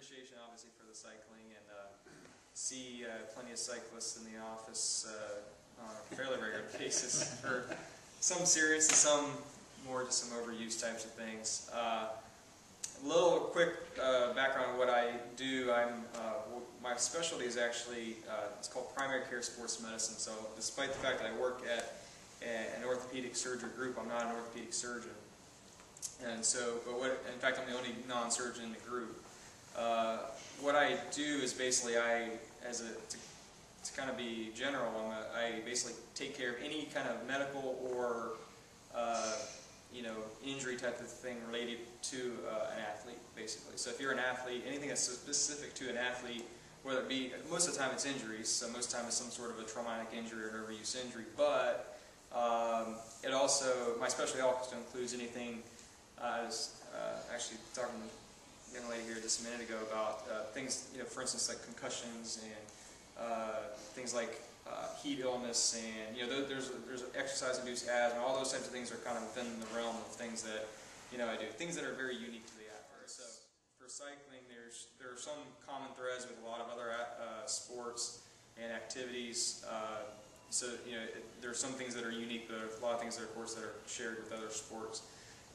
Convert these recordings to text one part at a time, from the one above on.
appreciation obviously for the cycling, and see plenty of cyclists in the office on a fairly regular basis for some serious and some more just some overuse types of things. A little quick background on what I do. My specialty is actually, it's called primary care sports medicine. So despite the fact that I work at an orthopedic surgery group, I'm not an orthopedic surgeon. And so, in fact, I'm the only non-surgeon in the group. What I do is basically, to kind of be general, I basically take care of any kind of medical or injury type of thing related to an athlete, basically. So if you're an athlete, anything that's specific to an athlete, whether it be, most of the time it's injuries, so most of the time it's some sort of a traumatic injury or an overuse injury, but it also, my specialty also includes anything. I was actually talking to a young lady here just a minute ago about things, for instance, like concussions and things like heat illness, and there's exercise-induced asthma. All those types of things are kind of within the realm of things that I do. Things that are very unique to the athlete. So for cycling, there are some common threads with a lot of other sports and activities. There are some things that are unique, but a lot of things that, of course, that are shared with other sports.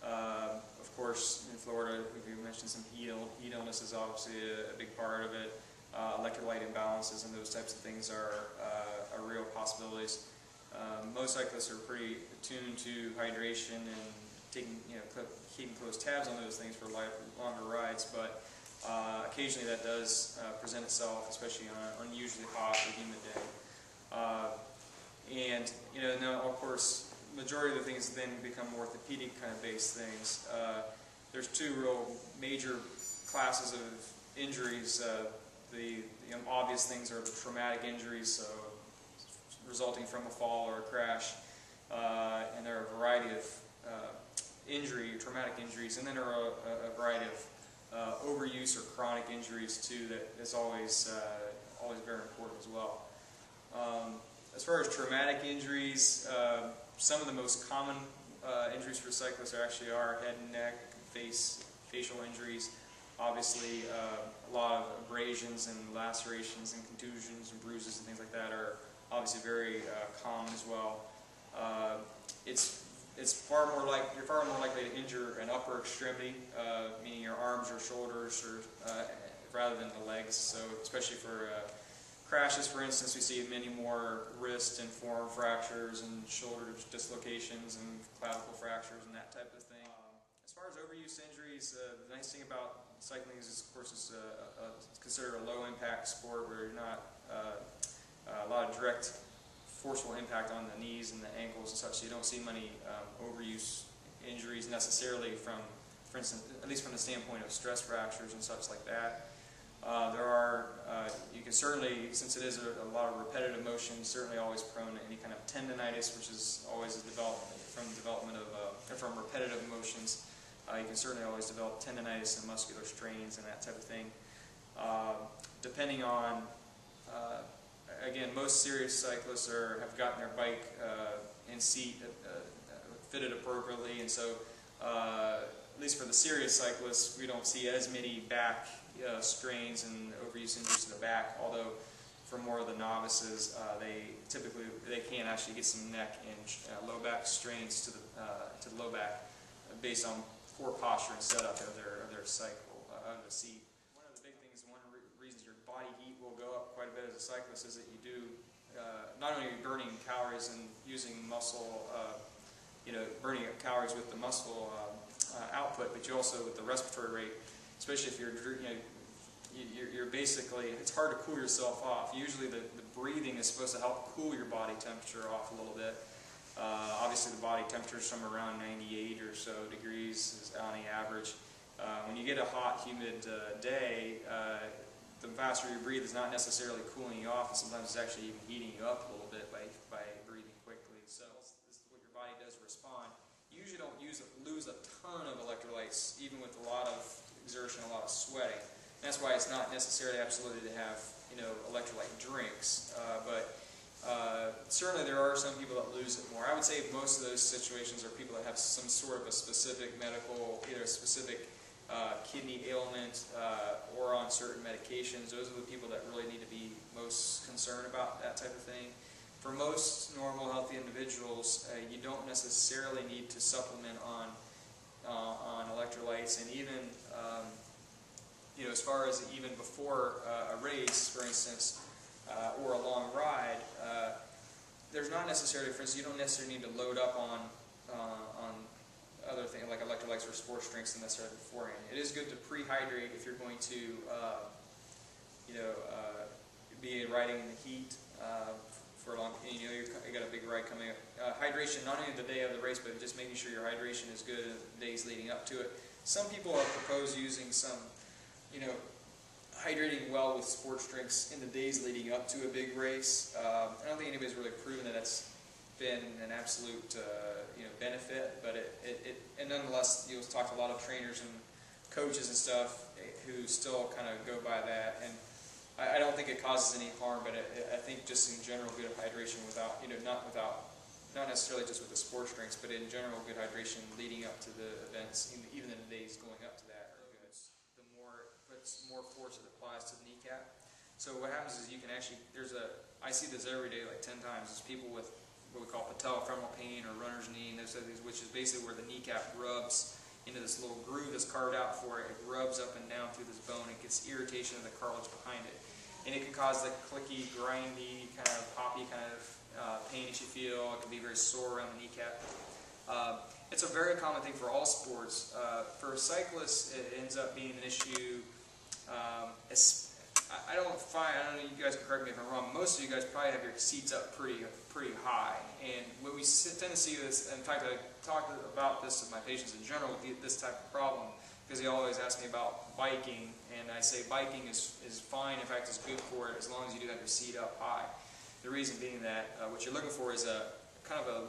Of course, in Florida, we mentioned some heat illness is obviously a big part of it. Electrolyte imbalances and those types of things are real possibilities. Most cyclists are pretty attuned to hydration and keeping close tabs on those things for longer rides, but occasionally that does present itself, especially on an unusually hot or humid day. Now, of course, majority of the things then become orthopedic kind of based things. There's two real major classes of injuries. The obvious things are the traumatic injuries, so resulting from a fall or a crash, and there are a variety of traumatic injuries, and then there are a variety of overuse or chronic injuries too that is always very important as well. As far as traumatic injuries, some of the most common injuries for cyclists are head and neck, facial injuries. Obviously, a lot of abrasions and lacerations and contusions and bruises and things like that are obviously very common as well. You're far more likely to injure an upper extremity, meaning your arms or shoulders, rather than the legs. So, especially for crashes, for instance, we see many more wrist and forearm fractures and shoulder dislocations and clavicle fractures and that type of thing. As far as overuse injuries, the nice thing about cycling is, of course, it's considered a low-impact sport where you're not a lot of direct, forceful impact on the knees and the ankles and such. So you don't see many overuse injuries necessarily from, for instance, at least from the standpoint of stress fractures and such like that. You can certainly, since it is a lot of repetitive motion, certainly always prone to any kind of tendinitis, which is always a development from repetitive motions. You can certainly always develop tendinitis and muscular strains and that type of thing. Depending on, again, most serious cyclists have gotten their bike and seat fitted appropriately, and so at least for the serious cyclists, we don't see as many back strains and overuse injuries to the back, although for more of the novices, they can actually get some neck and low back strains to the low back based on poor posture and setup of their cycle, of the seat. One of the big things, one of the reasons your body heat will go up quite a bit as a cyclist is that you do, not only are you burning calories and using muscle, burning calories with the muscle output, but you also with the respiratory rate, especially if you're basically, it's hard to cool yourself off. Usually the breathing is supposed to help cool your body temperature off a little bit. Obviously the body temperature is somewhere around 98 or so degrees is on the average. When you get a hot, humid day, the faster you breathe is not necessarily cooling you off, and sometimes it's actually even heating you up a little bit by breathing quickly. So this is what your body does respond. You usually don't lose a ton of electrolytes, even with a lot of exertion, a lot of sweating. And that's why it's not necessarily absolutely to have electrolyte drinks, but certainly there are some people that lose it more. I would say most of those situations are people that have some sort of a specific medical, either a specific kidney ailment, or on certain medications. Those are the people that really need to be most concerned about that type of thing. For most normal, healthy individuals, you don't necessarily need to supplement on electrolytes, and even as far as even before a race, for instance, or a long ride, there's not necessarily, for instance, you don't necessarily need to load up on other things like electrolytes or sports drinks necessarily beforehand. It is good to pre-hydrate if you're going to, be riding in the heat for a long. You got a big ride coming up. Hydration, not only the day of the race, but just making sure your hydration is good in the days leading up to it. Some people have proposed using some, hydrating well with sports drinks in the days leading up to a big race. I don't think anybody's really proven that that's been an absolute benefit, but and nonetheless, you'll talk to a lot of trainers and coaches and stuff who still kind of go by that, and I don't think it causes any harm, but I think just in general good hydration without not necessarily just with the sports drinks, but in general good hydration leading up to the events, even in the days going up to that are good. The more force it applies to the kneecap. So what happens is you can actually, I see this every day like 10 times, is people with what we call patellofemoral pain or runner's knee, and which is basically where the kneecap rubs into this little groove that's carved out for it. It rubs up and down through this bone. It gets irritation of the cartilage behind it. And it can cause the clicky, grindy, kind of poppy kind of pain that you feel. It can be very sore around the kneecap. It's a very common thing for all sports. For cyclists, it ends up being an issue. I don't know, you guys can correct me if I'm wrong, most of you guys probably have your seats up pretty high. And when we tend to see this, in fact I talk about this with my patients in general with this type of problem, because they always ask me about biking, and I say biking is fine, in fact it's good for it as long as you do have your seat up high. The reason being that what you're looking for is a kind of a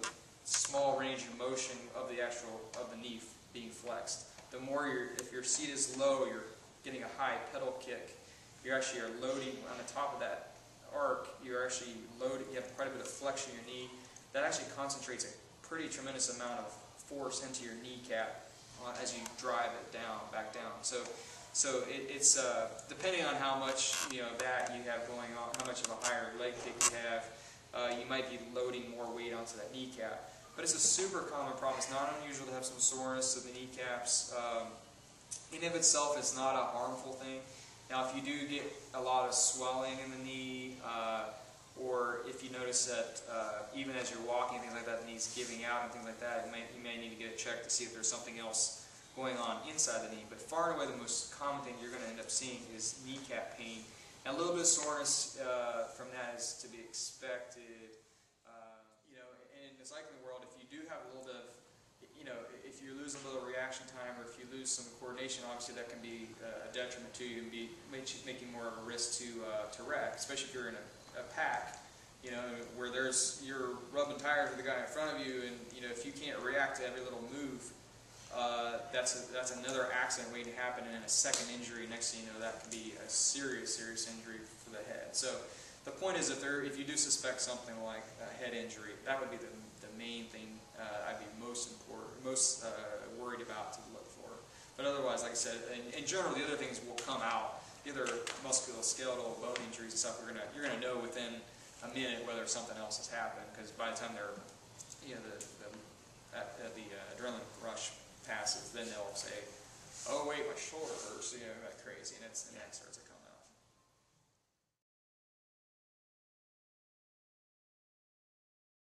small range of motion of the knee being flexed. The more if your seat is low, you're getting a high pedal kick. You actually are loading on the top of that arc. You're actually loading. You have quite a bit of flexion in your knee. That actually concentrates a pretty tremendous amount of force into your kneecap as you drive it back down. So it's depending on how much that you have going on, how much of a higher leg kick you have, you might be loading more weight onto that kneecap. But it's a super common problem. It's not unusual to have some soreness of the kneecaps. In of itself, it's not a harmful thing. Now, if you do get a lot of swelling in the knee, or if you notice that even as you're walking, things like that, the knee's giving out and things like that, you may need to get it checked to see if there's something else going on inside the knee. But far and away, the most common thing you're going to end up seeing is kneecap pain. And a little bit of soreness from that is to be expected. In the cycling world, if you do have a little bit of, if you lose a little reaction time, or if you lose some coordination, obviously that can be a detriment to you and make you more of a risk to wreck, especially if you're in a pack, where you're rubbing tires with the guy in front of you, and if you can't react to every little move, that's another accident waiting to happen, and then a second injury. Next thing you know, that could be a serious injury for the head. So the point is, if you do suspect something like a head injury, that would be the main thing I'd be most worried about to look for. But otherwise, like I said, in general, the other things will come out. The other musculoskeletal bone injuries and stuff, you're gonna know within a minute whether something else has happened, because by the time they're the adrenaline rush passes, then they'll say, "Oh wait, my shoulder hurts," like crazy, and that starts to come.